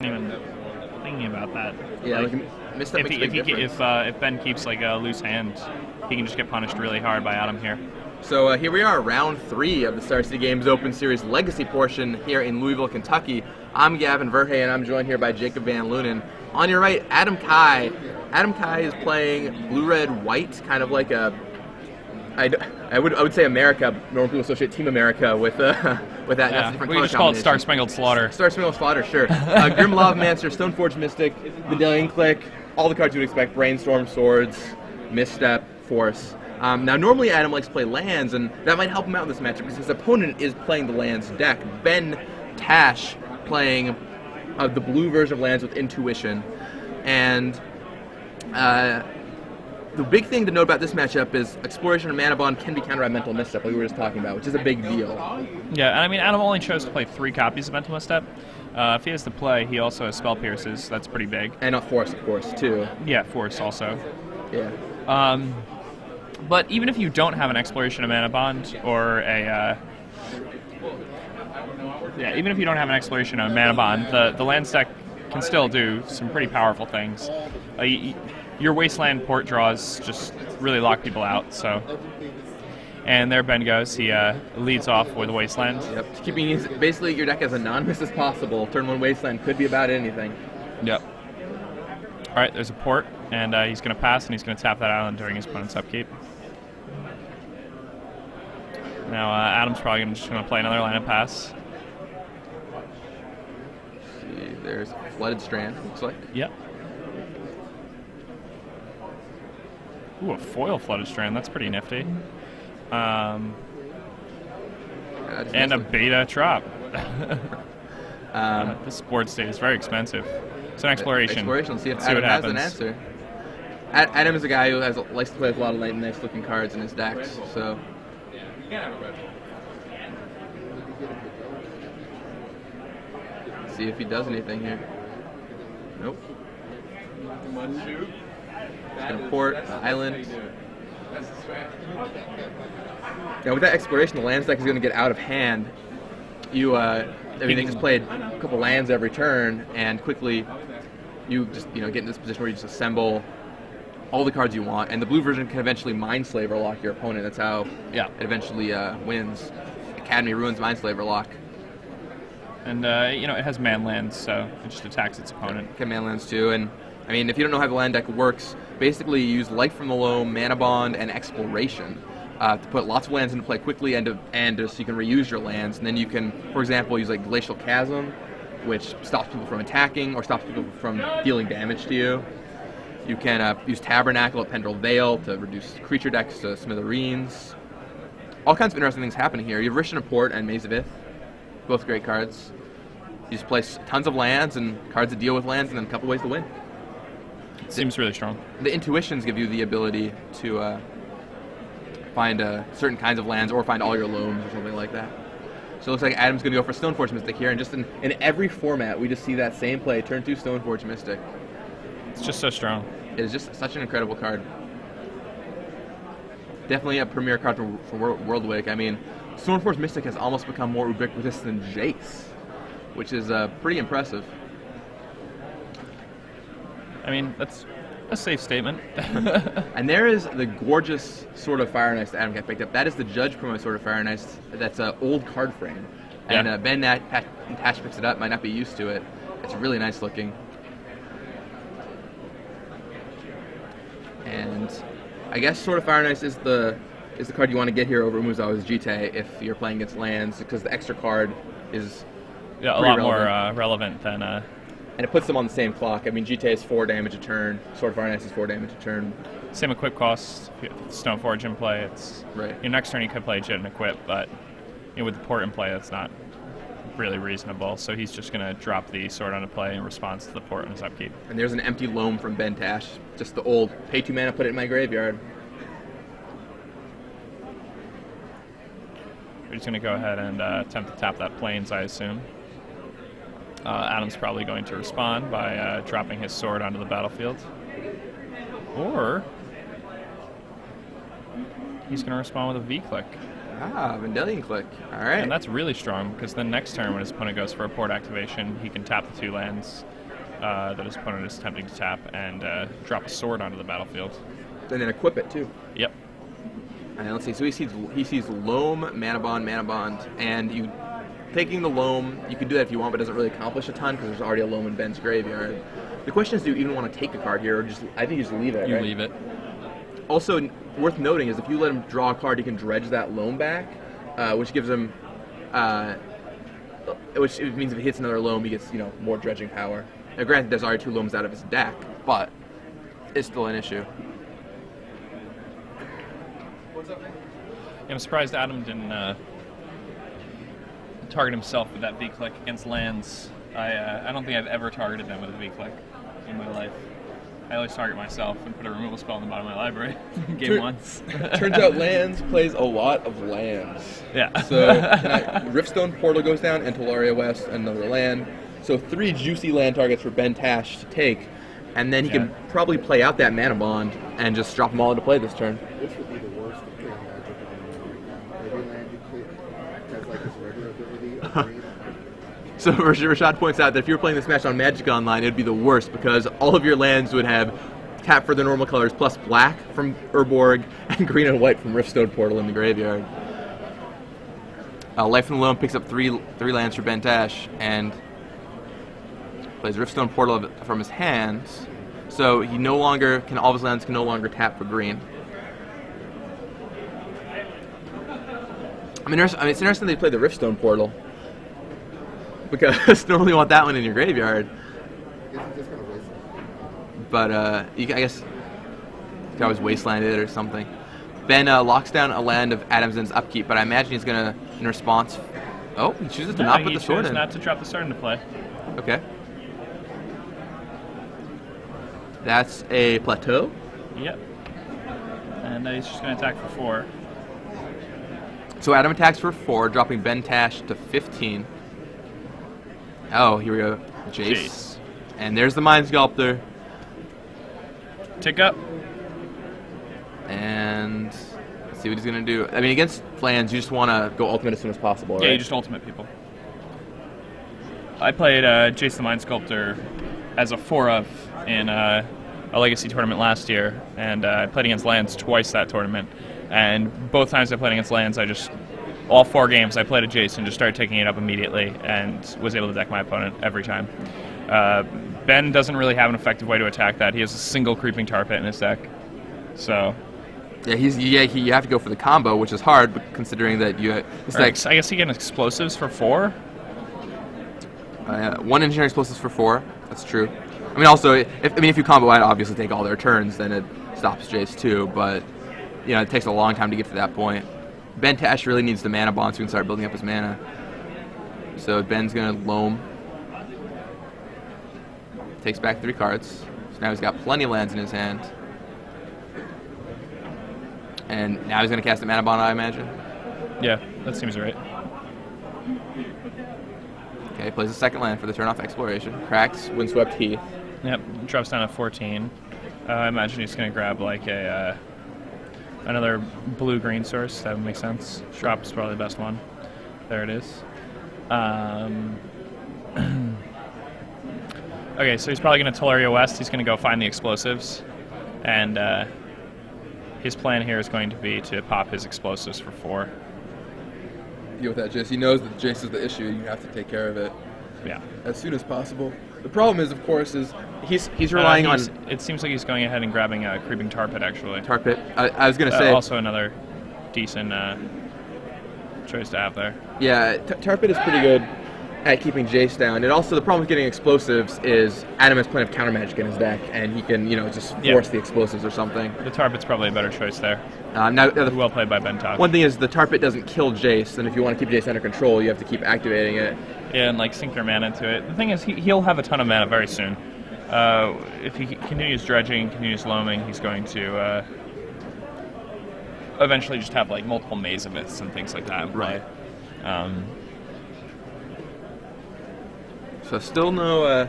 Even thinking about that. Yeah, Like, misstep makes a big difference. if Ben keeps like a loose hand, he can just get punished really hard by Adam here. So here we are, round 3 of the Star City Games Open Series Legacy portion here in Louisville, Kentucky. I'm Gavin Verhey, and I'm joined here by Jacob Van Lunen. On your right, Adam Kai. Adam Kai is playing blue-red-white, kind of like a I would say America. Normal people associate Team America with that. Yeah, that's a different we color just call it combination. Star Spangled Slaughter. Star Spangled Slaughter, sure. Grim Lavamancer, Stoneforge Mystic, Vidalian Click, all the cards you would expect: Brainstorm, Swords, Misstep, Force. Now, normally Adam likes to play lands, and that might help him out in this matchup because his opponent is playing the lands deck. Ben Tash playing the blue version of lands with Intuition, and the big thing to note about this matchup is Exploration and Mana Bond can be countered by Mental Misstep, like we were just talking about, which is a big deal. Yeah, and I mean, Adam only chose to play 3 copies of Mental Misstep. If he has to play, he also has Spell Pierces. That's pretty big. And Force, of course, too. Yeah, Force also. Yeah. But even if you don't have an Exploration of Mana Bond or a... even if you don't have an Exploration of Mana Bond, the land deck can still do some pretty powerful things. Your Wasteland port draws just really lock people out, so... And there Ben goes. He leads off with Wasteland. Yep. Keeping basically your deck as anonymous as possible. Turn 1 Wasteland could be about anything. Yep. All right, there's a port, and he's going to pass, and he's going to tap that island during his opponent's upkeep. Now Adam's probably just going to play another land and pass. See, there's a Flooded Strand, looks like. Yep. Ooh, a foil Flooded Strand. That's pretty nifty. And a beta Trop. This board state is very expensive. It's an exploration. Exploration. See if Adam has an answer. Adam is a guy who likes to play with a lot of nice-looking cards in his decks. So. See if he does anything here. Nope. Just gonna port island. Now with that exploration, the lands deck is gonna get out of hand. They just played a couple lands every turn, and quickly you just get in this position where you just assemble all the cards you want, and the blue version can eventually Mindslaver lock your opponent. That's how it eventually wins. Academy Ruins Mindslaver lock. And it has man lands, so it just attacks its opponent. It can man lands too, and I mean, if you don't know how the land deck works, basically you use Light from the Loam, Mana Bond, and Exploration to put lots of lands into play quickly, and so you can reuse your lands. And then you can, for example, use like Glacial Chasm, which stops people from attacking or stops people from dealing damage to you. You can use Tabernacle at Pendrell Vale to reduce creature decks to smithereens. All kinds of interesting things happening here. You have Rishon Port and Maze of Ith, both great cards. You just play tons of lands and cards that deal with lands, and then a couple ways to win. Seems really strong. The intuitions give you the ability to find certain kinds of lands or find all your loams or something like that. So it looks like Adam's going to go for Stoneforge Mystic here, and just in every format we just see that same play, turn 2 Stoneforge Mystic. It's just so strong. It is just such an incredible card. Definitely a premier card for Worldwake. I mean, Stoneforge Mystic has almost become more ubiquitous than Jace, which is pretty impressive. I mean, that's a safe statement. And there is the gorgeous Sword of Fire and Ice that Adam got picked up. That is the Judge promo Sword of Fire and Ice. That's an old card frame. And Ben Tash picks it up, might not be used to it. It's really nice looking. And I guess Sword of Fire and Ice is the card you want to get here over Umuzawa's Jite if you're playing against lands, because the extra card is a lot more relevant than... And it puts them on the same clock. I mean, Jite is 4 damage a turn. Sword of Fire and Ice is 4 damage a turn. Same equip cost. If you have Stoneforge in play, it's... Right. Your next turn you could play Jit and equip, but with the port in play, that's not really reasonable. So he's just going to drop the sword onto play in response to the port in his upkeep. And there's an empty loam from Ben Tash. Just the old, pay 2 mana, put it in my graveyard. We're just going to go ahead and attempt to tap that Plains, I assume. Adam's probably going to respond by dropping his sword onto the battlefield. Or he's going to respond with a V-click. Ah, Vendelian Click. All right. And that's really strong, because then next turn when his opponent goes for a port activation, he can tap the 2 lands that his opponent is attempting to tap and drop a sword onto the battlefield. And then equip it, too. Yep. And let's see. So he sees Loam, Mana Bond, and you taking the Loam, you can do that if you want, but it doesn't really accomplish a ton because there's already a Loam in Ben's graveyard. The question is, do you even want to take a card here, or I think you just leave it, You right? leave it. Also, worth noting is if you let him draw a card, he can dredge that Loam back, which gives him, which means if he hits another Loam, he gets, more dredging power. Now, granted, there's already 2 Loams out of his deck, but it's still an issue. I'm surprised Adam didn't target himself with that V-Click against lands. I don't think I've ever targeted them with a V-Click in my life. I always target myself and put a removal spell in the bottom of my library. Game once. Turns out lands plays a lot of lands. Yeah. So Riftstone Portal goes down, and Tolaria West, another land. So 3 juicy land targets for Ben Tash to take, and then he can probably play out that Mana Bond and just drop them all into play this turn. This would be the worst to play on Magic on every land you click has like this regular ability of green. So Rashad points out that if you were playing this match on Magic Online, it would be the worst because all of your lands would have tap for their normal colors plus black from Urborg and green and white from Riftstone Portal in the graveyard. Life in the Loam picks up three lands for Ben Tash and plays Riftstone Portal from his hands. So he no longer can, all of his lands can no longer tap for green. I mean, it's interesting they play the Riftstone Portal because normally you want that one in your graveyard. I guess he's just gonna waste it. But I guess you can always wasteland it or something. Ben locks down a land of Adamson's upkeep, but I imagine he's gonna, in response, he chooses to not put the sword in. Not to drop the sword into play. Okay. That's a plateau. Yep. And he's just going to attack for 4. So Adam attacks for 4, dropping Ben Tash to 15. Oh, here we go. Jace. And there's the Mind Sculptor. Tick up. And let's see what he's going to do. I mean, against lands, you just want to go ultimate as soon as possible, right? Yeah, you just ultimate people. I played Jace the Mind Sculptor as a 4-of in a Legacy tournament last year, and I played against lands twice that tournament. And both times I played against lands, all 4 games, I played a Jace and just started taking it up immediately and was able to deck my opponent every time. Ben doesn't really have an effective way to attack that. He has a single Creeping Tar Pit in his deck. So... Yeah, you have to go for the combo, which is hard, but considering that I guess he gets explosives for 4? 1 engineering explosives for 4. That's true. I mean, also, if you combo out, obviously take all their turns, then it stops Jace too. But it takes a long time to get to that point. Ben Tash really needs the mana bond so he can start building up his mana. So Ben's gonna Loam. Takes back 3 cards. So now he's got plenty of lands in his hand. And now he's gonna cast a mana bond, I imagine. Yeah, that seems right. Okay, plays a 2nd land for the turn off Exploration. Cracks Windswept Heath. Yep, drops down to 14. I imagine he's going to grab like another blue-green source. That would make sense. Drop is probably the best one. There it is. Okay, so he's probably going to Tolaria West. He's going to go find the explosives. And his plan here is going to be to pop his explosives for 4. Deal with that, Jace. He knows that Jace is the issue. You have to take care of it. Yeah. As soon as possible. The problem is, of course, he's relying on... It seems like he's going ahead and grabbing a Creeping Tar Pit, actually. Tar Pit. I was going to say... Also another decent choice to have there. Yeah, Tar Pit is pretty good at keeping Jace down. And also, the problem with getting explosives is Adam has plenty of counter magic in his deck, and he can, just force the explosives or something. The Tar Pit's probably a better choice there. Well played by Ben Tosh. One thing is, the Tar Pit doesn't kill Jace, and if you want to keep Jace under control, you have to keep activating it. Yeah, and sink your mana into it. The thing is, he'll have a ton of mana very soon. If he continues dredging, continues loaming, he's going to eventually just have multiple Maze of Myths and things like that in play. So still no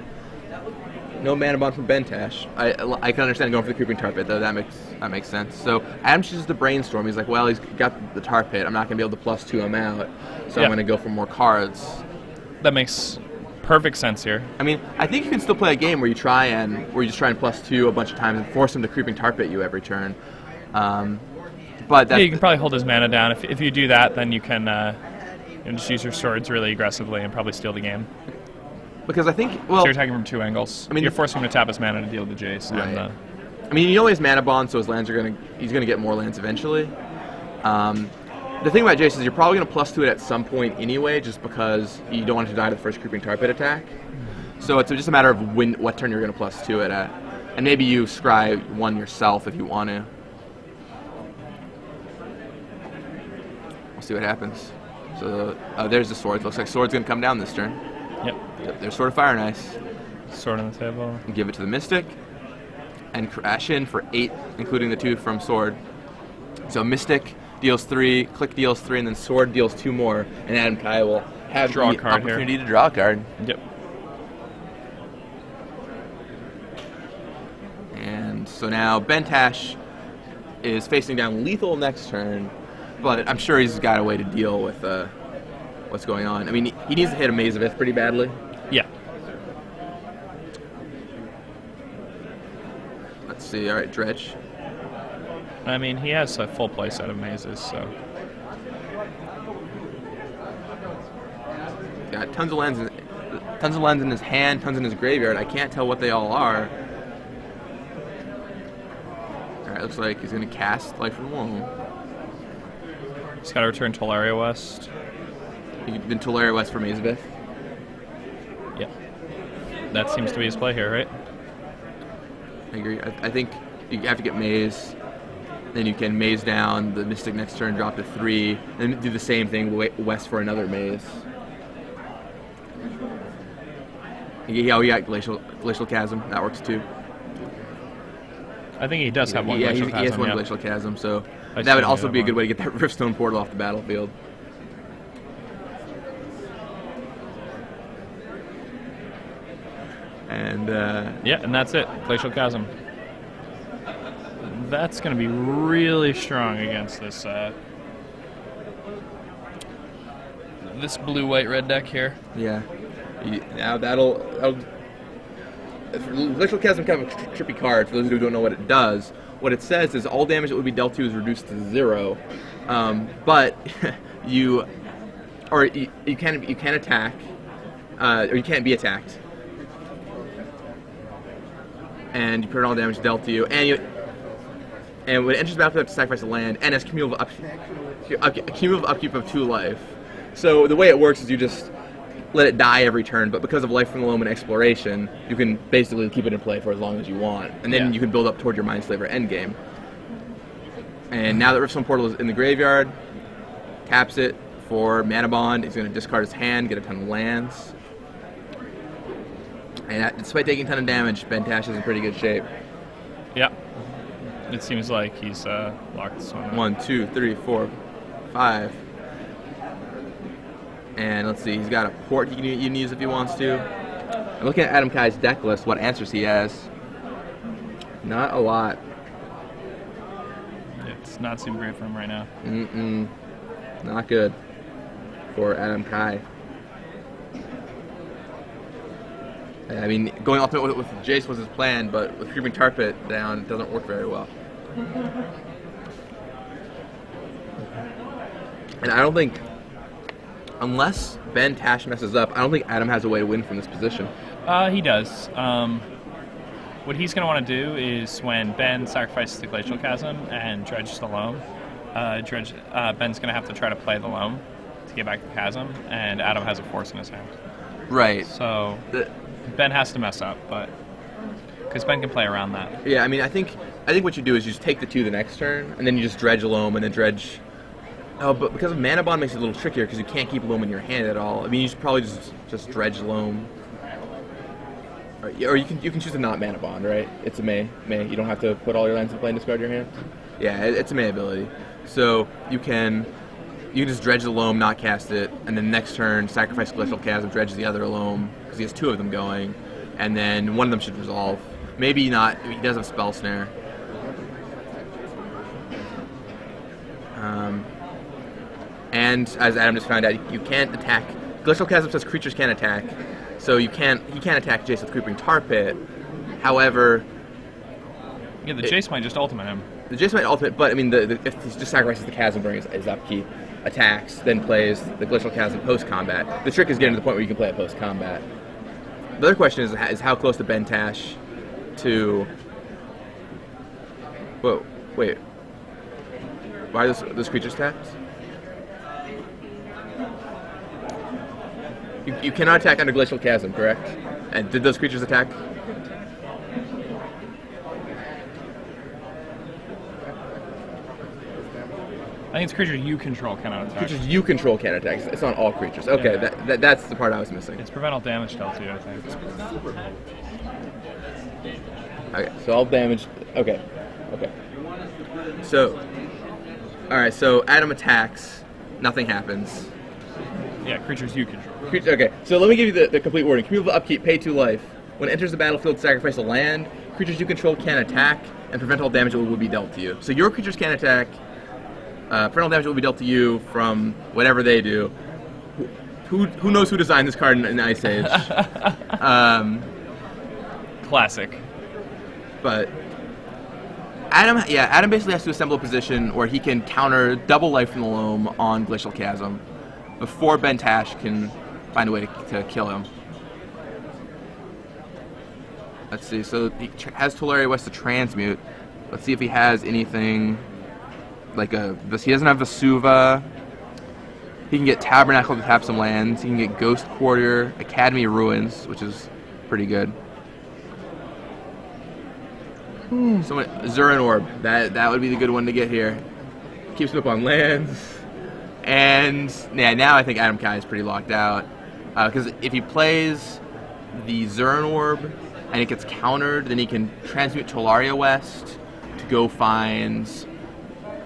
No mana bond from Bentash. I can understand going for the Creeping Tar Pit, though. That makes sense. So Adam chooses to brainstorm. He's like, well, he's got the Tar Pit. I'm not going to be able to +2 him out, so I'm going to go for more cards. That makes perfect sense here. I mean, I think you can still play a game where you just try and +2 a bunch of times and force him to Creeping Tar Pit you every turn. But yeah, you can probably hold his mana down. If you do that, then you can just use your swords really aggressively and probably steal the game. Because I think, so you're attacking from 2 angles. I mean, you're forcing him to tap his mana to deal the Jace. Right. And, I mean, you know his mana bond, so his lands are he's gonna get more lands eventually. The thing about Jace is you're probably gonna +2 it at some point anyway, just because you don't want it to die to the first Creeping Tar Pit attack. So it's just a matter of what turn you're gonna +2 it at, and maybe you scry one yourself if you want to. We'll see what happens. So there's the sword. Looks like sword's gonna come down this turn. Yep. There's Sword of Fire and Ice. Sword on the table. Give it to the Mystic, and crash in for 8, including the 2 from Sword. So Mystic deals 3, Click deals 3, and then Sword deals 2 more, and Adam Kai will have draw the a card opportunity to draw a card. Yep. And so now Bentash is facing down lethal next turn, but I'm sure he's got a way to deal with what's going on. I mean, he needs to hit a Maze of Ith pretty badly. Yeah. Let's see. All right, Dredge. I mean, he has a full play set of mazes, so. Got tons of lands in his hand, tons in his graveyard. I can't tell what they all are. All right, looks like he's gonna cast Life from the Loam. He's got to return Tolaria West. Then Tolaria West for Maze of Ith. Yep. That seems to be his play here, right? I agree. I think you have to get Maze. Then you can Maze down the Mystic next turn, drop to 3, and do the same thing West for another Maze. Yeah, we got Glacial Chasm. That works too. I think he does have one Glacial Chasm. He has one Glacial Chasm, so that would also be a good way to get that Riftstone Portal off the battlefield. And yeah, and that's it. Glacial Chasm. That's going to be really strong against this this blue-white-red deck here. Yeah. Now that'll Glacial Chasm kind of a trippy card for those who don't know what it does. What it says is all damage that would be dealt to is reduced to 0, but you can attack, or you can't be attacked, and you put all damage dealt to you, and when it enters the battlefield, you have to sacrifice a land, and has cumulative upkeep of 2 life. So the way it works is you just let it die every turn, but because of Life from the Loam and Exploration, you can basically keep it in play for as long as you want, and then you can build up toward your Mindslaver endgame. And now that Riftstone Portal is in the graveyard, taps it for Mana Bond. He's going to discard his hand, get a ton of lands. And despite taking a ton of damage, Bentash is in pretty good shape. Yeah. It seems like he's locked this one up. 1, 2, 3, 4, 5. And let's see, he's got a port he can use if he wants to. I'm looking at Adam Kai's deck list, what answers he has. Not a lot. It's not super great for him right now. Not good for Adam Kai. I mean, going ultimate with Jace was his plan, but with Creeping Tar Pit down, it doesn't work very well. And I don't think, unless Bentash messes up, I don't think Adam has a way to win from this position. He does. What he's going to want to do is when Ben sacrifices the Glacial Chasm and dredges the Loam, Ben's going to have to try to play the Loam to get back the Chasm, and Adam has a Force in his hand. Right. So Ben has to mess up, but because Ben can play around that. Yeah, I mean, I think what you do is you just take the 2 the next turn, and then you just dredge a Loam, and then dredge. Oh, but because of Mana Bond makes it a little trickier because you can't keep Loam in your hand at all. I mean, you should probably just dredge Loam. Or you can choose to not Mana Bond, right? It's a May. You don't have to put all your lands in play and discard your hand. Yeah, it's a May ability. So you can just dredge the Loam, not cast it, and then next turn sacrifice Glacial Chasm, dredge the other Loam because he has 2 of them going. and then one of them should resolve. Maybe not. He does have Spell Snare. And as Adam just found out, you can't attack. Glacial Chasm says creatures can't attack, so he can't attack Jace with Creeping Tar Pit. However, yeah, the Jace might just ultimate him. The Jace might ultimate, but I mean, if he just sacrifices the Chasm during his upkeep, attacks, then plays the Glacial Chasm post-combat. The trick is getting to the point where you can play it post-combat. The other question is how close to Bentash to... Whoa, wait. Why are those creatures tapped? You cannot attack under Glacial Chasm, correct? And did those creatures attack? I think it's creatures you control cannot attack. Creatures you control can't attack. It's not all creatures. Okay, Yeah. that's the part I was missing. It's prevent all damage dealt to you, I think. Okay, so all damage. Okay. So, all right. So Adam attacks. Nothing happens. Yeah, creatures you control. Okay, so let me give you the complete wording. Cumulative upkeep, pay 2 life. When it enters the battlefield, sacrifice a land. Creatures you control can attack and prevent all damage that will be dealt to you. So your creatures can attack. Prevent all damage that will be dealt to you from whatever they do. Who knows who designed this card in Ice Age? Classic. But Adam basically has to assemble a position where he can counter double life from the loam on Glacial Chasm before Bentash can find a way to kill him. Let's see, so he has Tolaria West to transmute. Let's see if he has anything like he doesn't have Vesuva. He can get Tabernacle to tap some lands. He can get Ghost Quarter, Academy Ruins, which is pretty good. Zurin Orb, that would be the good one to get here. Keeps him up on lands. And yeah, now I think Adam Kai is pretty locked out. Because if he plays the Zurin Orb and it gets countered, then he can transmute Tolaria West to go find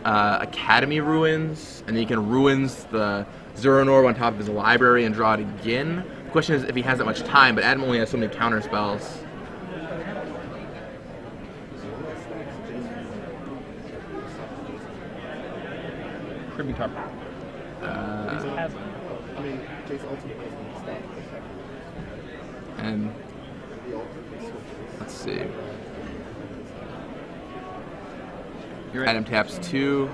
Academy Ruins, and then he can Ruins the Zurin Orb on top of his library and draw it again. The question is if he has that much time, but Adam only has so many counter spells. Creeping Tar Pit. I mean, Jace ultimate is stuff. And The ultimate switches. let's see. You're right. Adam taps 2,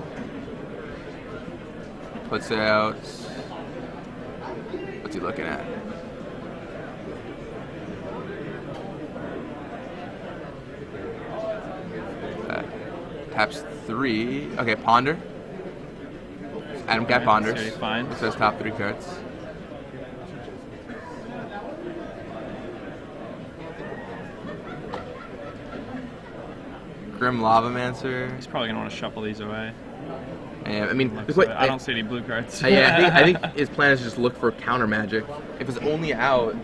puts it out. What's he looking at? Taps 3. Okay, Ponder. Adam Kai ponders. So fine. It says top 3 cards. Grim Lavamancer. He's probably going to want to shuffle these away. And, I mean, I don't see any blue cards. yeah, I think his plan is to just look for counter magic. If it's only out,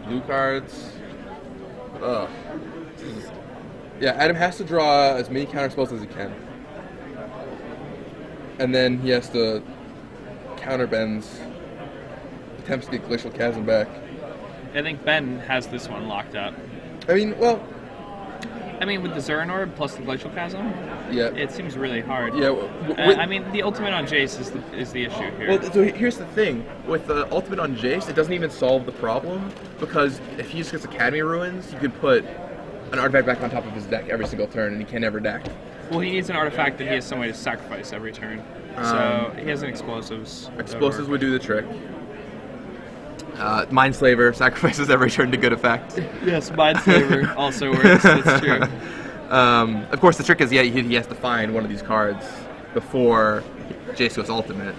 blue cards. Ugh. Yeah, Adam has to draw as many counter spells as he can. And then he has to counter Ben's attempts to get Glacial Chasm back. I think Ben has this one locked up. I mean, well, with the Zurin Orb plus the Glacial Chasm, yeah. it seems really hard. Yeah. The ultimate on Jace is the issue here. Well, so here's the thing. With the ultimate on Jace, it doesn't even solve the problem, because if he just gets Academy Ruins, you can put an artifact back on top of his deck every single turn, and he can never deck. Well, he needs an artifact that he has some way to sacrifice every turn. So he has an Explosives. Explosives would do the trick. Mindslaver sacrifices every turn to good effect. Yes, Mindslaver also works. That's true. Of course, the trick is he has to find one of these cards before Jace goes ultimate.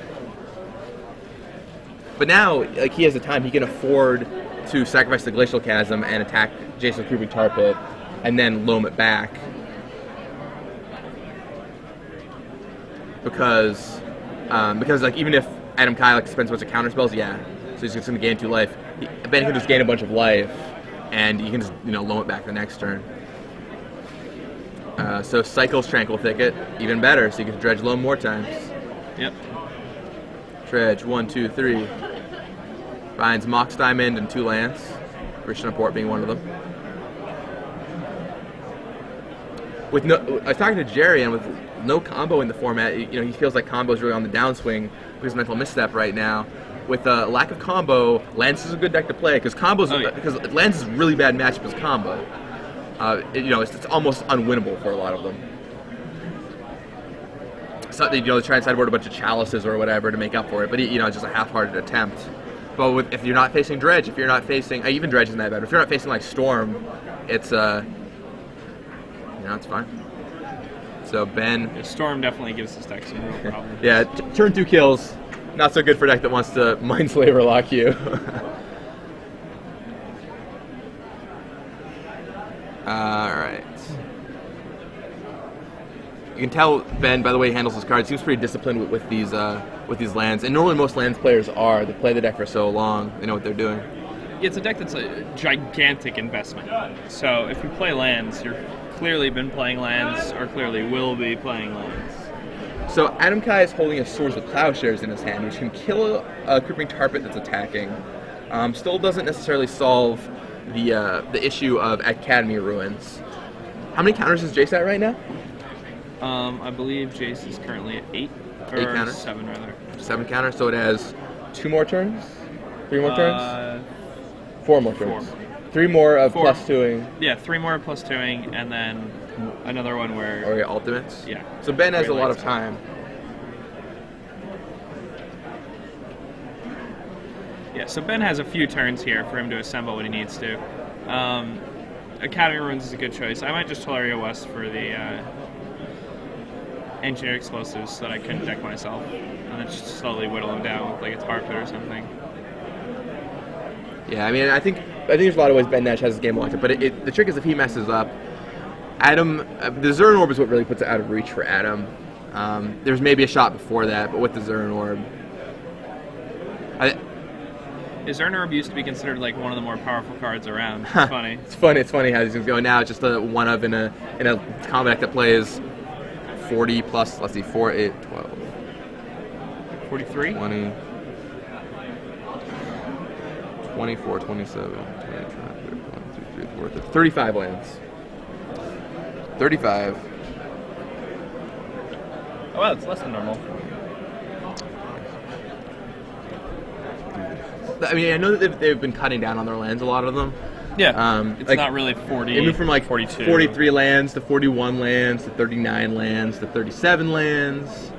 But now, he has the time. He can afford to sacrifice the Glacial Chasm and attack Jace with Creeping Tar Pit, and then loam it back. Because even if Adam Kai spends a bunch of counter spells, so he's just going to gain 2 life. Ben can just gain a bunch of life, and you can just loam it back the next turn. So cycles Tranquil Thicket, even better, so you can dredge loam more times. Yep. Dredge 1, 2, 3. Finds Mox Diamond and 2 lands. Rishna Port being one of them. With no, I was talking to Jerry, and with no combo in the format, you know, he feels like combo is really on the downswing because of Mental Misstep right now. With a lack of combo, Lance is a good deck to play because combos because Lance is a really bad matchup as combo. You know, it's almost unwinnable for a lot of them. So they, you know, they try and sideboard a bunch of chalices or whatever to make up for it, but you know, it's just a half-hearted attempt. But if you're not facing Dredge, if you're not facing even Dredge isn't that bad. If you're not facing like Storm, it's you know, it's fine. So Ben, Storm definitely gives this deck some real problems. yeah, turn 2 kills, not so good for a deck that wants to Mindslaver lock you. All right. You can tell Ben by the way he handles his cards. He seems pretty disciplined with these lands, and normally most lands players are. They play the deck for so long, they know what they're doing. It's a deck that's a gigantic investment. So if you play lands, you're clearly been playing lands, or clearly will be playing lands. So Adam Kai is holding a Swords with Plowshares in his hand, which can kill a Creeping Tarpet that's attacking. Still doesn't necessarily solve the issue of Academy Ruins. How many counters is Jace at right now? I believe Jace is currently at 8. Or 8 counters? 7 rather. 7 counters, so it has 2 more turns? 3 more turns? 4 more turns. 4. 3 more of 4. plus 2ing. Yeah, 3 more plus 2ing, and then another one where... Or your ultimates? Yeah. So Ben has a Really lot of likes time. Yeah, so Ben has a few turns here for him to assemble what he needs to. Academy Ruins is a good choice. I might just Tolaria West for the Engineered Explosives so that I couldn't deck myself. And then just slowly whittle them down with like a Tar Pit or something. Yeah, I mean, I think there's a lot of ways Ben Nash has his game locked up, but the trick is if he messes up, Adam, the Zern Orb is what really puts it out of reach for Adam. There's maybe a shot before that, but with the Zern Orb, Zern Orb used to be considered like one of the more powerful cards around. It's funny. It's funny how these things go. Now it's just a one of in a combat deck that plays 40 plus. Let's see, 4, 8, 12, 43? 20. 24, 27, 20, 1, 2, 3, 4, 35 lands. 35. Oh, wow, it's less than normal. I mean, I know that they've been cutting down on their lands, a lot of them. Yeah, it's like, not really 40. They moved from like 42. 43 lands to 41 lands to 39 lands to 37 lands.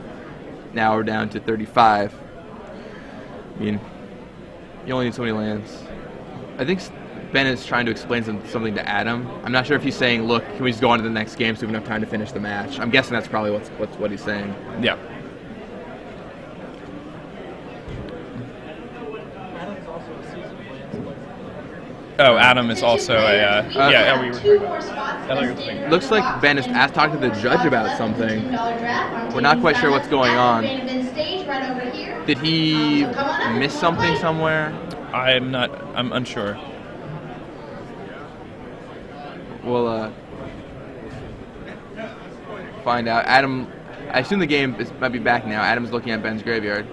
Now we're down to 35. I mean, you only need so many lands. I think Ben is trying to explain something to Adam. I'm not sure if he's saying, look, can we just go on to the next game so we have enough time to finish the match? I'm guessing that's probably what he's saying. Yeah. Oh, Adam is also a, yeah, we were talking about. Looks like Ben is talking to the judge about something. We're not quite sure what's going on. Did he miss something somewhere? I'm unsure. We'll find out. Adam, I assume the game might be back now. Adam's looking at Ben's graveyard.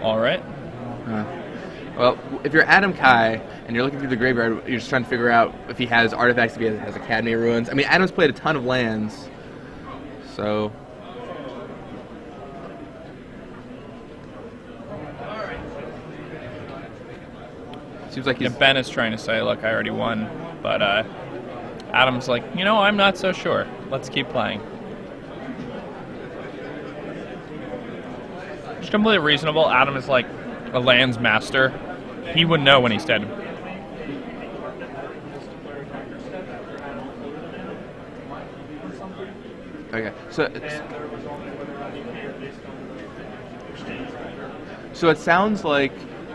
All right. Well, if you're Adam Kai and you're looking through the graveyard, you're just trying to figure out if he has artifacts, if he has Academy Ruins. I mean, Adam's played a ton of lands, so... Seems like he's... Yeah, Ben is trying to say, look, I already won, but Adam's like, you know, I'm not so sure. Let's keep playing. It's completely reasonable. Adam is like a lands master. He would know when he's dead. Okay, so it sounds like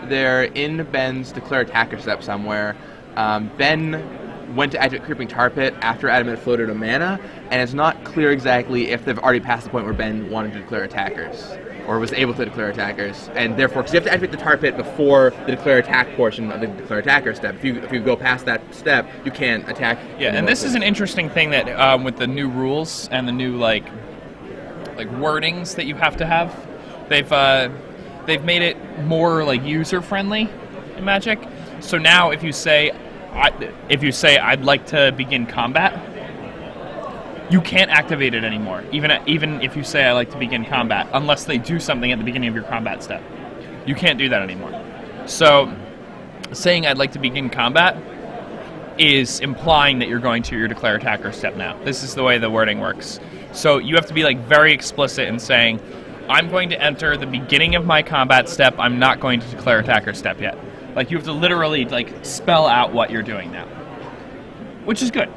they're in Ben's Declare Attacker step somewhere. Ben went to activate Creeping Tar Pit after Adam had floated a mana, and it's not clear exactly if they've already passed the point where Ben wanted to declare attackers. or was able to declare attackers, and therefore, because you have to activate the tar pit before the declare attack portion of the declare attacker step. If you go past that step, you can't attack. Yeah, and this is an interesting thing that with the new rules and the new like wordings that you have to have, they've made it more like user friendly in Magic. So now if you say I'd like to begin combat, you can't activate it anymore, even if you say I like to begin combat, unless they do something at the beginning of your combat step. You can't do that anymore. So saying I'd like to begin combat is implying that you're going to your declare attacker step now. This is the way the wording works. So you have to be like very explicit in saying, I'm going to enter the beginning of my combat step, I'm not going to declare attacker step yet. Like you have to literally like spell out what you're doing now. Which is good.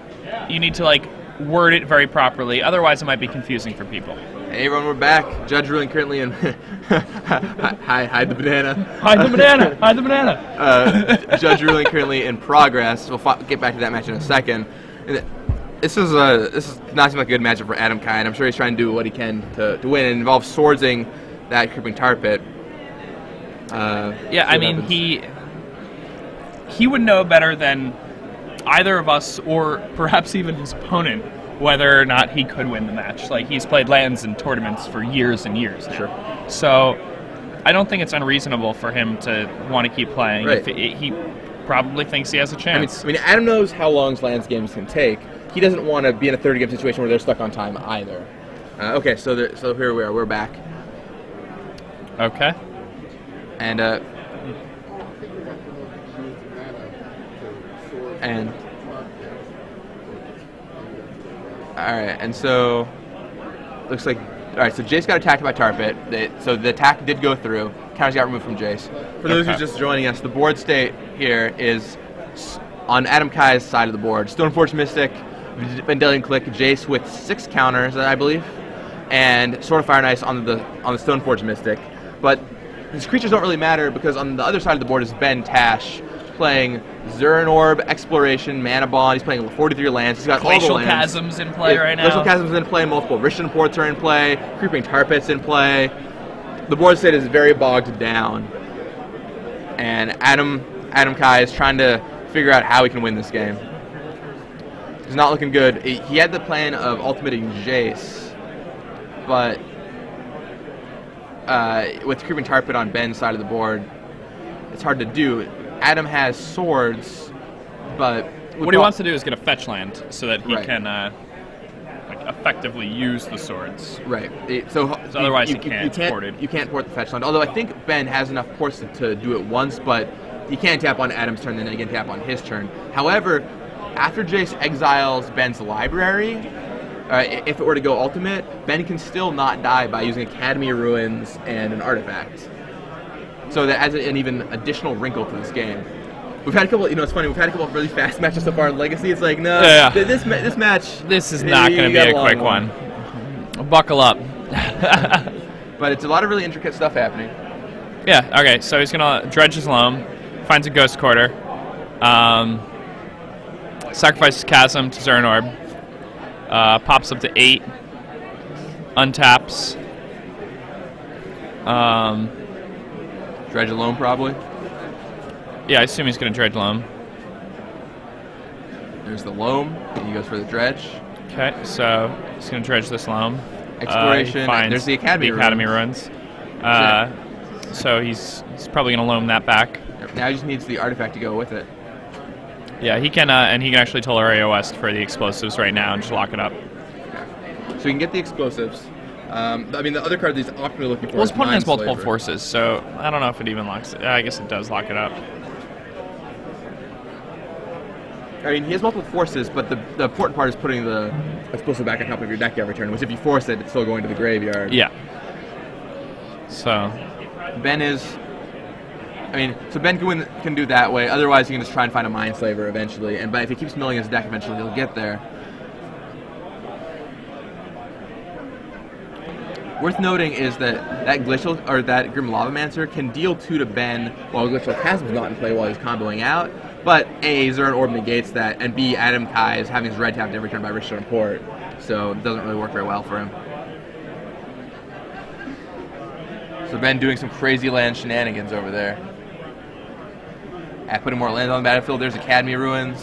You need to like word it very properly, otherwise it might be confusing for people. Hey everyone, we're back. Judge ruling currently in hide the banana. Hide the banana! Hide the banana! Judge ruling currently in progress. We'll get back to that match in a second. This is not seem like a good matchup for Adam Kai, and I'm sure he's trying to do what he can to win. It involves swordsing that creeping tar pit. Yeah, I mean he would know better than either of us, or perhaps even his opponent, whether or not he could win the match. Like, he's played lands in tournaments for years and years now. Sure. So I don't think it's unreasonable for him to want to keep playing. Right. He probably thinks he has a chance. I mean, Adam knows how long lands games can take. He doesn't want to be in a 30-game situation where they're stuck on time either. Okay, so here we are. We're back. Okay. And all right, and so looks like all right. So Jace got attacked by tar pit. So the attack did go through. Counters got removed from Jace. For those who are just joining us, the board state here is on Adam Kai's side of the board. Stoneforge Mystic, Vendilion Click, Jace with 6 counters, I believe, and Sword of Fire and Ice on the Stoneforge Mystic. But his creatures don't really matter because on the other side of the board is Ben Tash, playing Zurin Orb, Exploration, Mana Bond. He's playing 43 lands. He's got Glacial all the lands. Chasm's in play right now. Glacial Chasm's in play. Multiple Rishon Ports are in play. Creeping Tar Pit's in play. The board state is very bogged down. And Adam Kai is trying to figure out how he can win this game. He's not looking good. He had the plan of ultimating Jace, but with Creeping Tar Pit on Ben's side of the board, it's hard to do. Adam has swords, but what he wants to do is get a fetch land so that he Right. can like effectively use the swords. Right. So otherwise he can't port it. You can't port the fetch land. Although I think Ben has enough ports to do it once, but he can't tap on Adam's turn, then again tap on his turn. However, after Jace exiles Ben's library, if it were to go ultimate, Ben can still not die by using Academy Ruins and an artifact. So that adds an even additional wrinkle to this game. We've had a couple, it's funny, we've had a couple of really fast matches so far in Legacy. It's like, no, this match... This is not going to be a quick one. Buckle up. But it's a lot of really intricate stuff happening. Yeah, okay, so he's going to dredge his loam, finds a Ghost Quarter, sacrifices Chasm to Zurin Orb, pops up to 8, untaps, Dredge alone, probably. yeah, I assume he's going to dredge loam. There's the loam, and he goes for the dredge. Okay, so he's going to dredge this loam. Exploration, there's the Academy Ruins. So he's probably going to loam that back. Now he just needs the artifact to go with it. Yeah, he can, and he can actually Tolaria West for the explosives right now and just lock it up. Okay. So you can get the explosives. I mean, the other card that he's optimally looking for Well, his is opponent has multiple Mindslaver. forces, so I don't know if it even locks it. I guess it does lock it up. I mean, he has multiple forces, but the important part is putting the explosive back on top of your deck every turn, which if you force it, it's still going to the graveyard. Yeah. So Ben is... I mean, so Ben can do that way. Otherwise, you can just try and find a Mindslaver eventually. But if he keeps milling his deck, eventually he'll get there. Worth noting is that Glacial, or that Grim Lavamancer can deal 2 to Ben while Glacial Chasm's not in play while he's comboing out. But A, Zurin Orb negates that, and B, Adam Kai is having his red tapped every turn by Rishon Port. So it doesn't really work very well for him. So Ben doing some crazy land shenanigans over there. Putting more lands on the battlefield. There's Academy Ruins.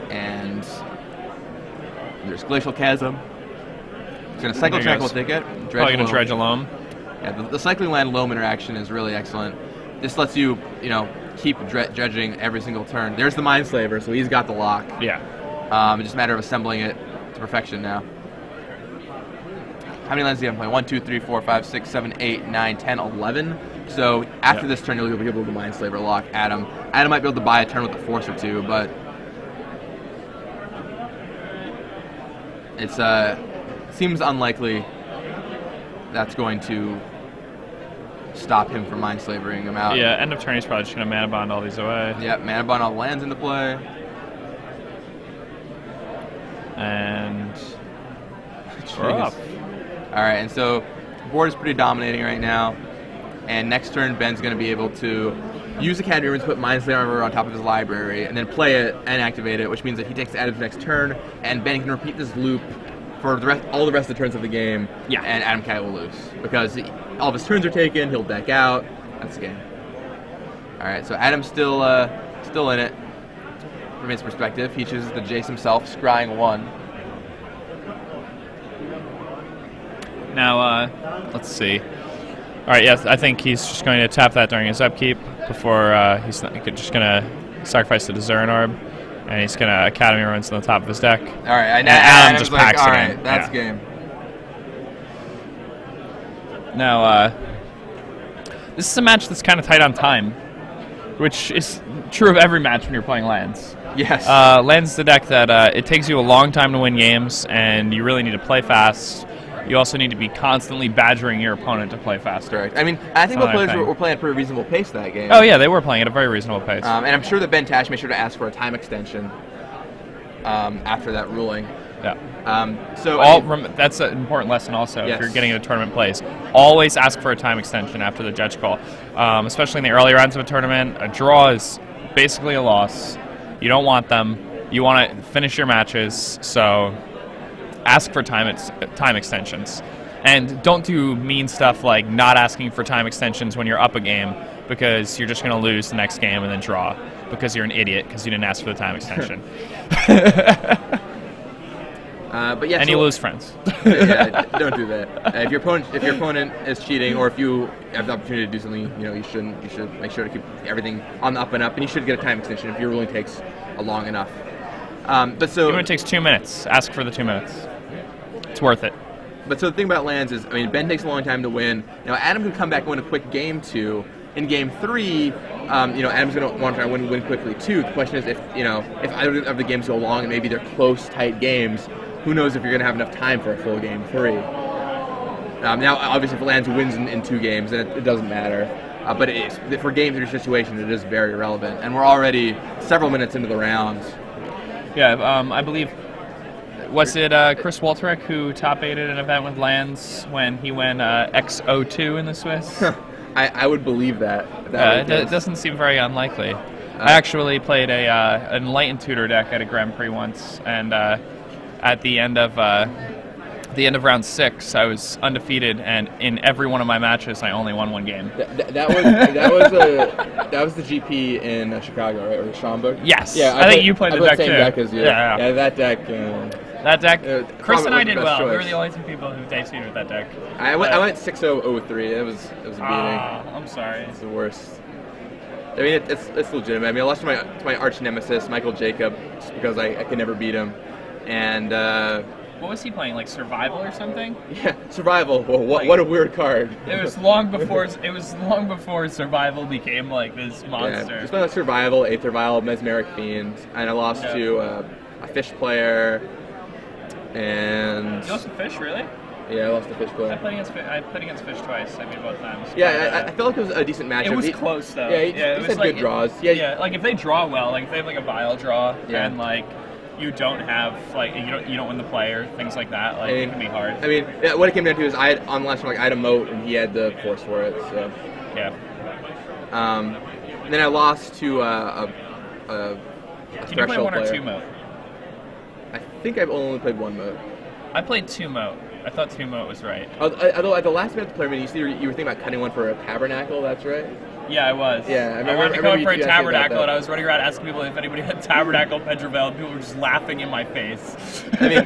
And there's Glacial Chasm. He's going to cycle Tranquil Thicket. Probably going to dredge a loam. Yeah, the cycling land loam interaction is really excellent. This lets you, keep dredging every single turn. There's the Mindslaver, so he's got the lock. Yeah. It's just a matter of assembling it to perfection now. How many lands do you have to play? 1, 2, 3, 4, 5, 6, 7, 8, 9, 10, 11. So after this turn, you'll be able to Mindslaver lock Adam. Adam might be able to buy a turn with a Force or two, but it's seems unlikely that's going to stop him from Mindslavering him out. Yeah, end of turn he's probably just going to mana bond all these away. Yeah, mana bond all the lands into play. And we're off. Alright, and so the board is pretty dominating right now. And next turn, Ben's going to be able to use Academy Ruins, put Mindslaver on top of his library, and then play it and activate it, which means that he takes Adam's next turn, and Ben can repeat this loop for all the rest of the turns of the game, yeah. And Adam Cat will lose. Because all of his turns are taken, he'll deck out, that's the game. Alright, so Adam's still in it. From his perspective, he chooses to Jace himself, scrying 1. Now, let's see. Alright, yes, I think he's just going to tap that during his upkeep before he's just going to sacrifice the Dezurin Orb, and he's going to Academy Ruins on the top of his deck. Alright, and Adam just packs it in. Alright, that's game. Now, this is a match that's kind of tight on time, which is true of every match when you're playing lands. Yes. Lands the deck that it takes you a long time to win games, and you really need to play fast. You also need to be constantly badgering your opponent to play faster. Correct. I mean, I think both players were playing at a pretty reasonable pace that game. Oh, yeah, they were playing at a very reasonable pace. And I'm sure that Ben Tash made sure to ask for a time extension after that ruling. Yeah. That's an important lesson also yes. if you're getting into tournament plays. Always ask for a time extension after the judge call. Especially in the early rounds of a tournament, a draw is basically a loss. You don't want them. You want to finish your matches, so ask for time extensions. And don't do mean stuff like not asking for time extensions when you're up a game, because you're just going to lose the next game and then draw because you're an idiot because you didn't ask for the time extension. But yeah, and you lose friends. Yeah, don't do that. If your opponent is cheating, or if you have the opportunity to do something, you shouldn't. You should make sure to keep everything on the up and up, and you should get a time extension if your ruling takes long enough. But so even if it takes 2 minutes, ask for the 2 minutes. It's worth it. But so the thing about lands is, I mean, Ben takes a long time to win. Now Adam can come back and win a quick game 2. In game 3, Adam's going to want to try and win quickly too. The question is if either of the games go long and maybe they're close, tight games, who knows if you're going to have enough time for a full game 3. Now, obviously, if Lands wins in 2 games, then it doesn't matter. But for game 3 situations, it is very relevant. And we're already several minutes into the round. Yeah, I believe, was it Chris Walterick who top-8'd an event with Lands when he went X02 in the Swiss? I would believe that. It doesn't seem very unlikely. I actually played an Enlightened Tutor deck at a Grand Prix once, and at the end of round 6, I was undefeated, and in every one of my matches, I only won 1 game. That was the GP in Chicago, right, or Schaumburg? Yes. Yeah, I think you played the deck too. Deck as you. Yeah, that deck. That deck. Chris and I did well. We were the only 2 people who day-2'd with that deck. I went 6-0-0-3. It was a beating. I'm sorry. It's the worst. I mean, it's legitimate. I mean, I lost to my arch nemesis, Michael Jacob, just because I could never beat him. And what was he playing? Like Survival or something? Yeah, Survival. Well, what a weird card. It was long before Survival became like this monster. Yeah, just playing like Survival, Aether Vial, Mesmeric Fiend, and I lost to a Fish player. And you lost to Fish, really? Yeah, I lost to Fish player. I played against Fish twice. I beat both times. Yeah, I felt like it was a decent matchup. It was close though. Yeah, he had good draws. Yeah, like if they draw well, like if they have like a Vial draw, and like you don't have like you don't win the player, things like that. Like it can be hard. I mean, what it came down to is on the last one, like I had a moat and he had the force for it. So yeah. And then I lost to a Can you play 1 or 2 moat? I think I've only played 1 moat. I played 2 moat. I thought Tumult was right. Although at the last minute player meeting, you were thinking about cutting one for a tabernacle. That's right. Yeah, I was. Yeah, I wanted to go for a you asked me about tabernacle, that. and I was running around asking people if anybody had tabernacle Pedrovel, and people were just laughing in my face. I mean,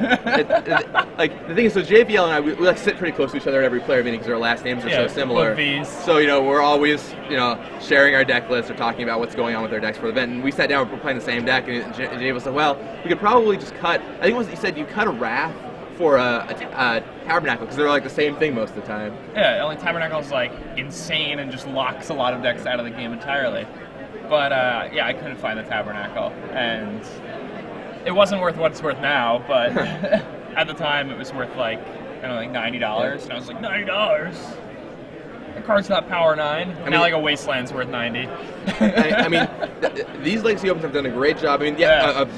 like the thing is, so JVL and I, we like sit pretty close to each other at every player meeting because our last names are so similar. Vs. So we're always sharing our deck list or talking about what's going on with our decks for the event. And we sat down, we're playing the same deck, and JVL said, "Well, we could probably just cut." I think it was you said you cut a Wrath for a tabernacle because they're like the same thing most of the time. Yeah, only tabernacle is like insane and just locks a lot of decks out of the game entirely. But yeah, I couldn't find the tabernacle, and it wasn't worth what it's worth now. But at the time, it was worth like like $90, and I was like, $90. The card's not power 9. Now like a Wasteland's worth 90. I mean, these Legacy Opens have done a great job. I mean,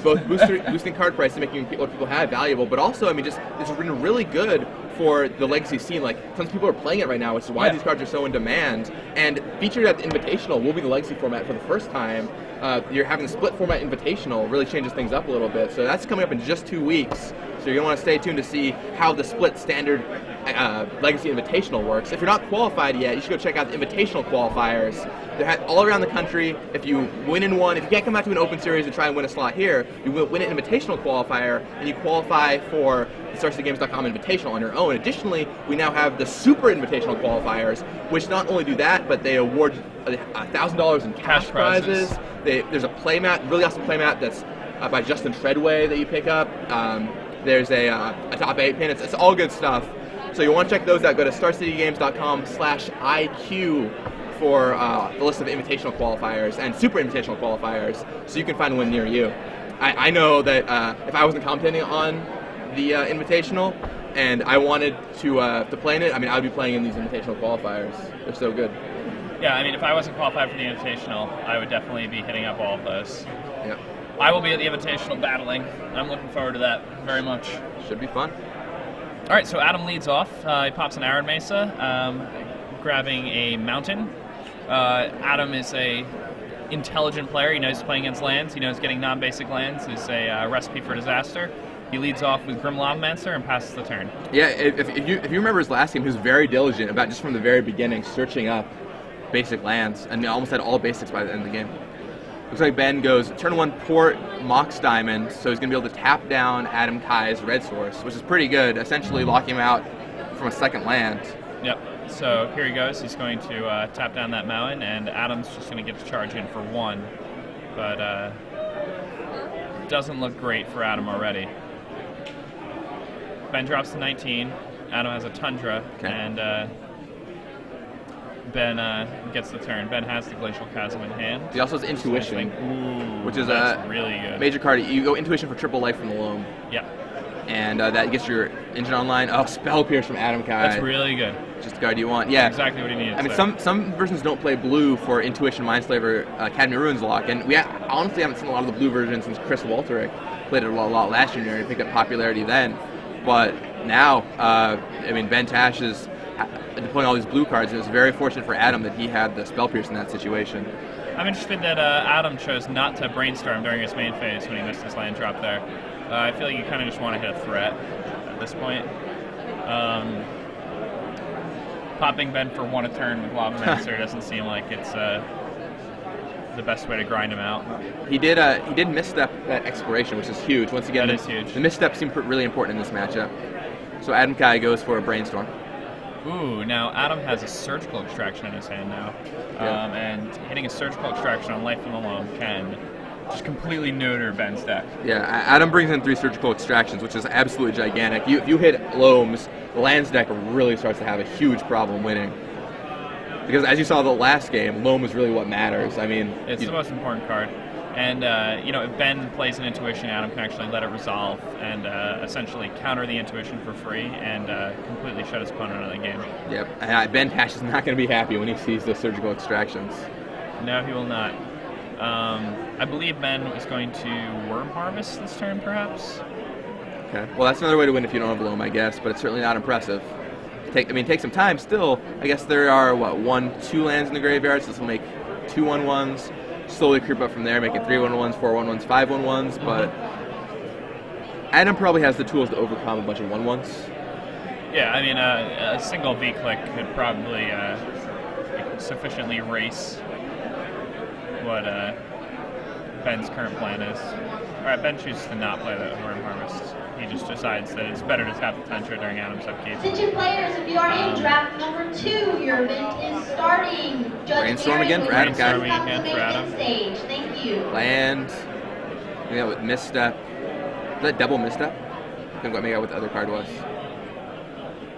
both boosting card price and making what people have valuable, but also, I mean, just it's been really good for the Legacy scene. Like, tons of people are playing it right now, which is why these cards are so in demand. And featured at the Invitational will be the Legacy format for the first time. You're having the split format Invitational really changes things up a little bit. So that's coming up in just 2 weeks. So you're going to want to stay tuned to see how the split standard Legacy Invitational works. If you're not qualified yet, you should go check out the Invitational qualifiers. They're all around the country. If you win in one, if you can't come out to an open series and try and win a slot here, you will win an Invitational qualifier, and you qualify for the StarCityGames.com Invitational on your own. Additionally, we now have the Super Invitational qualifiers, which not only do that, but they award $1,000 in cash prizes. There's a playmat, really awesome playmat that's by Justin Treadway that you pick up. There's a top 8 pin. It's all good stuff. So you want to check those out. Go to StarCityGames.com/IQ for the list of invitational qualifiers and super invitational qualifiers, so you can find one near you. I know that if I wasn't commentating on the invitational and I wanted to play in it, I mean, I would be playing in these invitational qualifiers. They're so good. Yeah, I mean, if I wasn't qualified for the Invitational, I would definitely be hitting up all of those. Yeah. I will be at the Invitational battling. I'm looking forward to that very much. Should be fun. All right, so Adam leads off. He pops an Arid Mesa, grabbing a Mountain. Adam is a intelligent player. He knows playing against lands. He knows getting non-basic lands is a recipe for disaster. He leads off with Grim Lavamancer and passes the turn. Yeah, if you remember his last game, he was very diligent about just from the very beginning searching up basic lands, and almost had all basics by the end of the game. Looks like Ben goes turn 1 Port Mox Diamond, so he's going to be able to tap down Adam Kai's red source, which is pretty good, essentially locking him out from a second land. Yep. So here he goes. He's going to tap down that mountain, and Adam's just going to get to charge in for 1. But doesn't look great for Adam already. Ben drops to 19. Adam has a Tundra, and Ben gets the turn. Ben has the Glacial Chasm in hand. He also has Intuition, which is a really good major card. You go Intuition for triple life from the loam. Yeah. And that gets your engine online. Oh, Spell Pierce from Adam Kai. That's really good. Just the card you want. Yeah. That's exactly what he needs. I mean, some versions don't play blue for Intuition, Mindslaver, Academy Ruins lock, and we honestly haven't seen a lot of the blue versions since Chris Walterick played it a lot last year and picked up popularity then. But now, I mean, Ben Tash is deploying all these blue cards, and it was very fortunate for Adam that he had the Spell Pierce in that situation. I'm interested that Adam chose not to brainstorm during his main phase when he missed his land drop there. I feel like you kind of just want to hit a threat at this point. Popping Ben for 1 a turn with Lavamancer doesn't seem like it's the best way to grind him out. He did misstep that Exploration, which is huge. Once again, that is huge. The missteps seem really important in this matchup. So Adam Kai goes for a Brainstorm. Ooh, now Adam has a Surgical Extraction in his hand now. And hitting a Surgical Extraction on Life from the Loam can just completely neuter Ben's deck. Yeah, Adam brings in 3 Surgical Extractions, which is absolutely gigantic. If you hit Loams, the Lands deck really starts to have a huge problem winning. Because as you saw the last game, Loam is really what matters. I mean, it's the most important card. And, if Ben plays an Intuition, Adam can actually let it resolve and essentially counter the Intuition for free and completely shut his opponent out of the game. Yep. And Ben Tash is not going to be happy when he sees those Surgical Extractions. No, he will not. I believe Ben is going to Worm Harvest this turn, perhaps? Okay. Well, that's another way to win if you don't have Loam, I guess, but it's certainly not impressive. Take some time still. I guess there are, 2 lands in the graveyard, so this will make 2 1/1s. Slowly creep up from there, making 3 1/1s, 4 1/1s, 5 1/1s, but Adam probably has the tools to overcome a bunch of 1/1s. Yeah, I mean, a single V-click could probably sufficiently erase what Ben's current plan is. Alright, Ben chooses to not play the Worm Harvest. He just decides that it's better to tap the Tundra during Adam's upkeep. Attention players, if you are in draft number 2, your event is starting. Brainstorm again for Adam, guys. Brainstorming again for Adam. Stage. Thank you. Land. Yeah, with misstep. Is that double misstep? I think what make out what the other card was.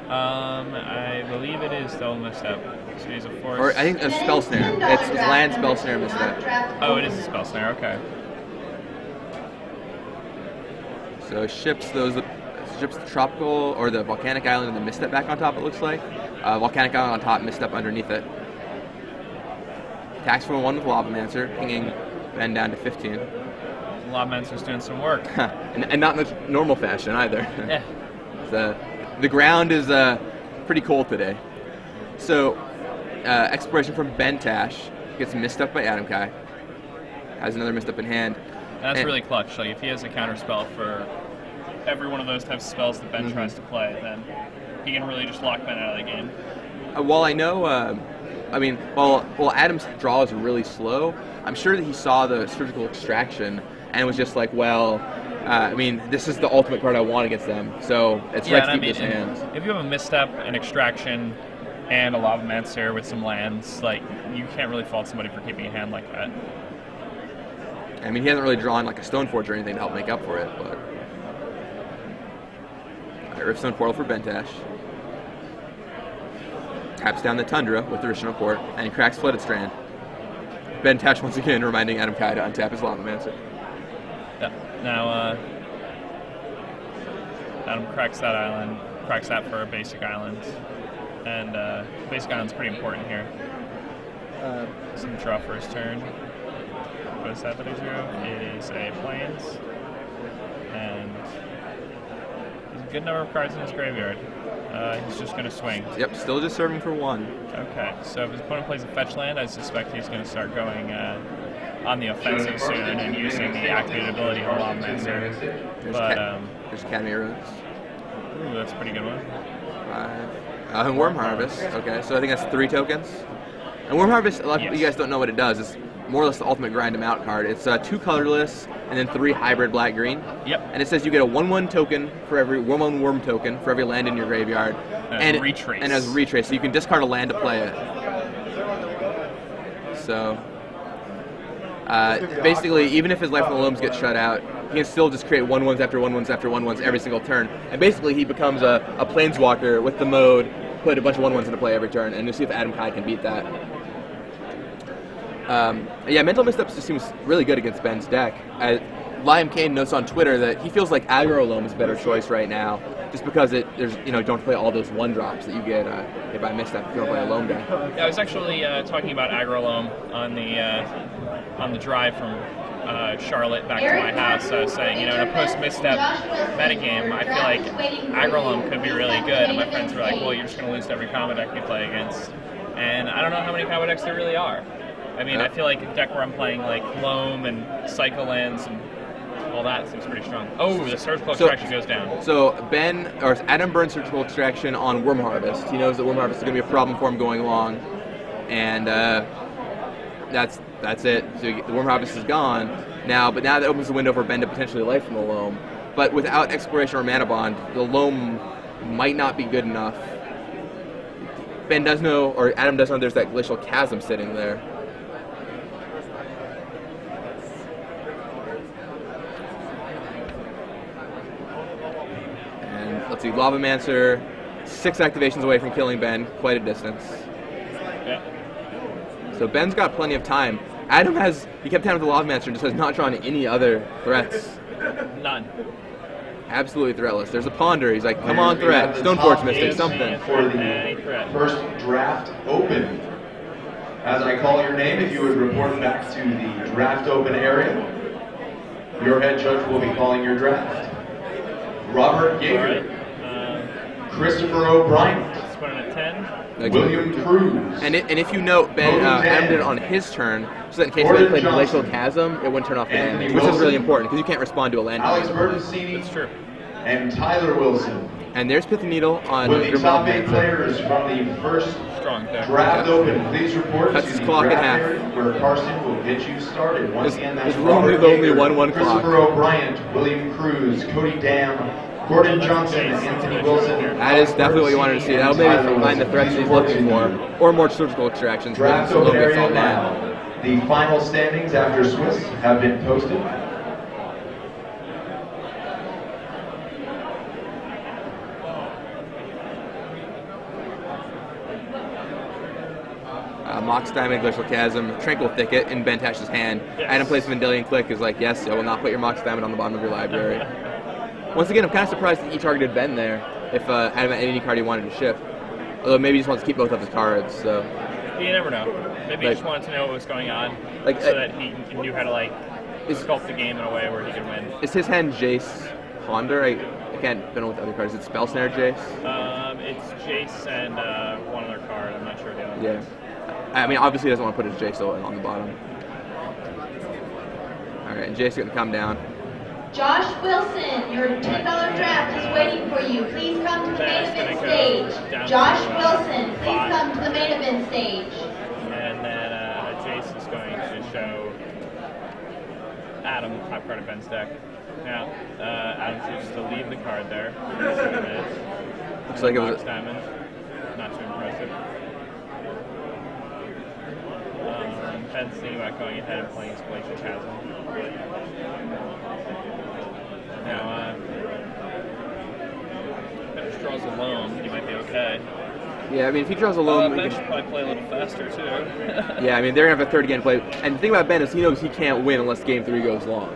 I believe it is still misstep. So he's a force. Or I think a spell snare. It's land, spell snare, misstep. Oh, it is a spell snare. Okay. So ships the tropical or the volcanic island and the misstep back on top. It looks like volcanic island on top, misstep underneath it. Attacks from 1 with Lavamancer, pinging Ben down to 15. Lavamancer's doing some work. and not in the normal fashion either. Yeah. The ground is pretty cold today. So exploration from Ben Tash gets misstep by Adam Kai. Has another misstep in hand. That's really clutch. Like if he has a counter spell for every one of those types of spells that Ben tries to play, then he can really just lock Ben out of the game. While I know, while Adam's draw is really slow, I'm sure that he saw the surgical extraction and was just like, well, this is the ultimate card I want against them, so it's right to keep this hand. If you have a misstep, an extraction, and a Lavamancer with some lands, like you can't really fault somebody for keeping a hand like that. I mean, he hasn't really drawn like a Stoneforge or anything to help make up for it, but... Alright, Riftstone Portal for Bentash. Taps down the Tundra with the Rishino Port, and he cracks Flooded Strand. Bentash once again reminding Adam Kai to untap his Lavamancer. Yeah. Now, Adam cracks that island, cracks that for a basic island, and basic island's pretty important here. Some draw for his turn. What is that he drew? It is a Plains, and there's a good number of cards in his graveyard. He's just going to swing. Yep, still just serving for 1. Okay, so if his opponent plays a fetch land, I suspect he's going to start going on the offensive soon and using the activated ability of Lavamancer. There's Academy Ruins. Ooh, that's a pretty good one. And Worm Harvest. Okay, so I think that's 3 tokens. And Worm Harvest, a lot of you guys don't know what it does. It's more or less the ultimate grind 'em out card. It's 2 colorless and then 3 hybrid black-green. Yep. And it says you get a 1/1 token for every 1/1 worm token for every land in your graveyard. And retrace. And as a retrace, so you can discard a land to play it. So basically, even if his Life from the Loams gets shut out, he can still just create 1/1s after 1/1s after 1/1s every single turn. And basically, he becomes a planeswalker with the mode, put a bunch of 1/1s into play every turn, and you'll see if Adam Kai can beat that. Mental Missteps just seems really good against Ben's deck. Liam Kane notes on Twitter that he feels like Aggro Loam is a better choice right now, just because don't play all those 1-drops that you get hit by Misstep if you don't play a Loam deck. Yeah, I was actually talking about Aggro Loam on the drive from Charlotte back to my house. I was saying, in a post-Misstep metagame, I feel like Aggro Loam could be really good, and my friends were like, well, you're just going to lose to every combo deck you play against. And I don't know how many combo decks there really are. I mean, I feel like a deck where I'm playing like Loam and Cycle Lands and all that seems pretty strong. Oh, the Surgical Extraction goes down. So Adam burns Surgical Extraction on Worm Harvest. He knows that Worm Harvest is going to be a problem for him going along, and that's it. So the Worm Harvest is gone now, but now that opens the window for Ben to potentially Life from the Loam. But without Exploration or Mana Bond, the Loam might not be good enough. Ben does know, or Adam does know, there's that Glacial Chasm sitting there. Let's see, Lavamancer, 6 activations away from killing Ben, quite a distance. Yeah. So Ben's got plenty of time. Adam he kept time with the Lavamancer and just has not drawn any other threats. None. Absolutely threatless. There's a Ponder, he's like, come on threat, Stoneforge Mystic, something. For the first draft open. As I call your name, if you would report back to the draft open area, your head judge will be calling your draft. Robert Yeager. Christopher O'Brien. Spun at 10. William Cruz. And if you note, Adam did it on his turn, so that in case they played Glacial Chasm, it wouldn't turn off the hand, which is really important, because you can't respond to a land. Alex Bertoncini. That's true. and Tyler Wilson And there's Pithy Needle on with the Grim top 8 Lobmancer. players from the first Strong pick. draft open. Please report Cuts to his the clock in draft half. area where Carson will get you started. Once again, that's there's Robert only Yeager, 1-1 clock. Christopher O'Brien, William Cruz, Cody Dam, Gordon Johnson, Anthony Wilson. That is definitely what you wanted to see. That'll maybe find the threats he's looking for, or more surgical extractions. Draft So open gets all area done. now. The final standings after Swiss have been posted. Mox Diamond, Glacial Chasm, Tranquil Thicket in Ben Tash's hand. Yes. Adam plays Vendilion Click is like, yes, I will not put your Mox Diamond on the bottom of your library. Once again, I'm kind of surprised that he targeted Ben there if Adam had any card he wanted to ship. Although maybe he just wants to keep both of his cards, so. You never know. Maybe he just wanted to know what was going on, Like, so that he knew how to like sculpt the game in a way where he could win. Is his hand Jace Ponder? I can't know what the other card is. Is it Spell Snare Jace? It's Jace and one other card. I'm not sure the other. Yeah. I mean, obviously he doesn't want to put his Jace on the bottom. Alright, and Jace is going to come down. Josh Wilson, your $10 draft is waiting for you. Please come to the main That's event gonna go stage. down Josh to, Wilson, please 5. come to the main event stage. And then Jace is going to show Adam top card of Ben's deck. Now, Adam chooses to leave the card there. Looks like it was Mox Diamond. Not too impressive. Ben's thinking about going ahead and playing his Glacial Chasm. Now, Ben just draws a loam. He might be okay. Yeah, I mean, if he draws a loam, Ben he should can, probably play a little faster, too. yeah, I mean, they're going to have a third again play. And the thing about Ben is he knows he can't win unless game 3 goes long.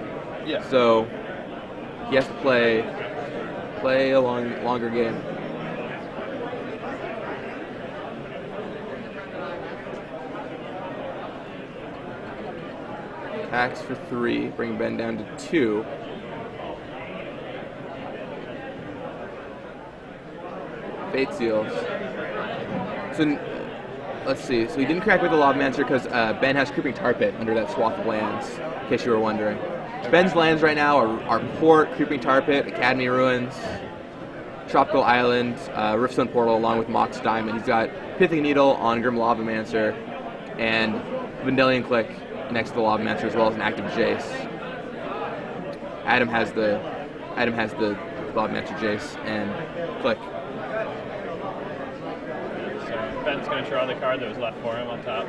Yeah. So he has to play a longer game. Axe for 3, bring Ben down to 2. Fate Seals. So let's see. So he didn't crack with the Lobmancer because Ben has Creeping Tar Pit under that swath of lands, in case you were wondering. Ben's lands right now are Port, Creeping Tar Pit, Academy Ruins, Tropical Island, Riftstone Portal, along with Mox Diamond. He's got Pithy Needle on Grim Lobmancer, and Vendilion Click next to the Lobmancer, as well as an active Jace. Adam has the Lobmancer Jace and Click. So Ben's going to draw the card that was left for him on top.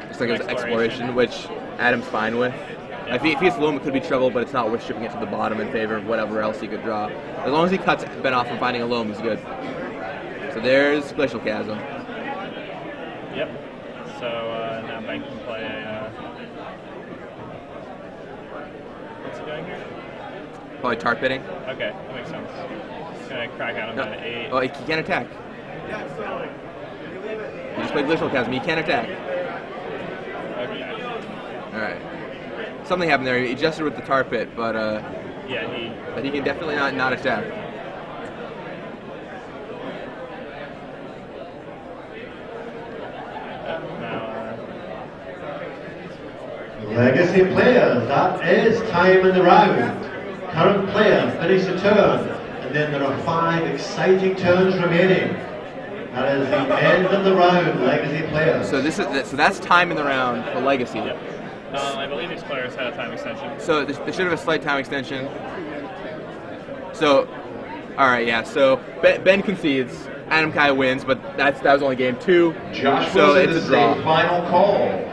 It's like it was Exploration, which Adam's fine with. Yeah. If he gets loam, it could be trouble, but it's not worth shipping it to the bottom in favor of whatever else he could draw. As long as he cuts Ben off from finding a loam, he's good. So there's Glacial Chasm. Yep. So now Ben can play a... what's he doing here? Probably Tar Pitting. Okay, that makes sense. He's going to crack out him at 8. Oh, he can't attack. He just played Glacial Chasm. He can't attack. Okay. Alright. Something happened there. He adjusted with the Tar Pit, but Yeah, he can definitely not attack. now... Legacy players, that is time in the round. Current player finish the turn, and then there are 5 exciting turns remaining. That is the end of the round, Legacy players. So that's time in the round for Legacy. Yep. I believe these players had a time extension. So they should have a slight time extension. So, all right, yeah. So Ben concedes. Adam Kai wins, but that was only game 2. Josh so Wilson, it's this a is draw. a final call.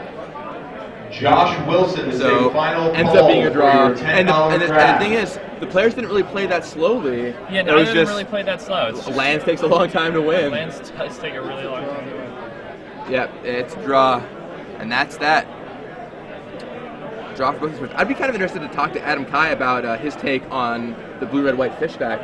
Josh Wilson is So a final call. ends up being a draw. For your $10 And the draft. thing is, the players didn't really play that slowly. Yeah, It neither was of them just really played that slow. It's just, lands takes a long time to win. lands does take a really long time to win. Yep, it's a draw, and that's that. Draw for both of us. I'd be kind of interested to talk to Adam Kai about his take on the blue-red-white fish deck.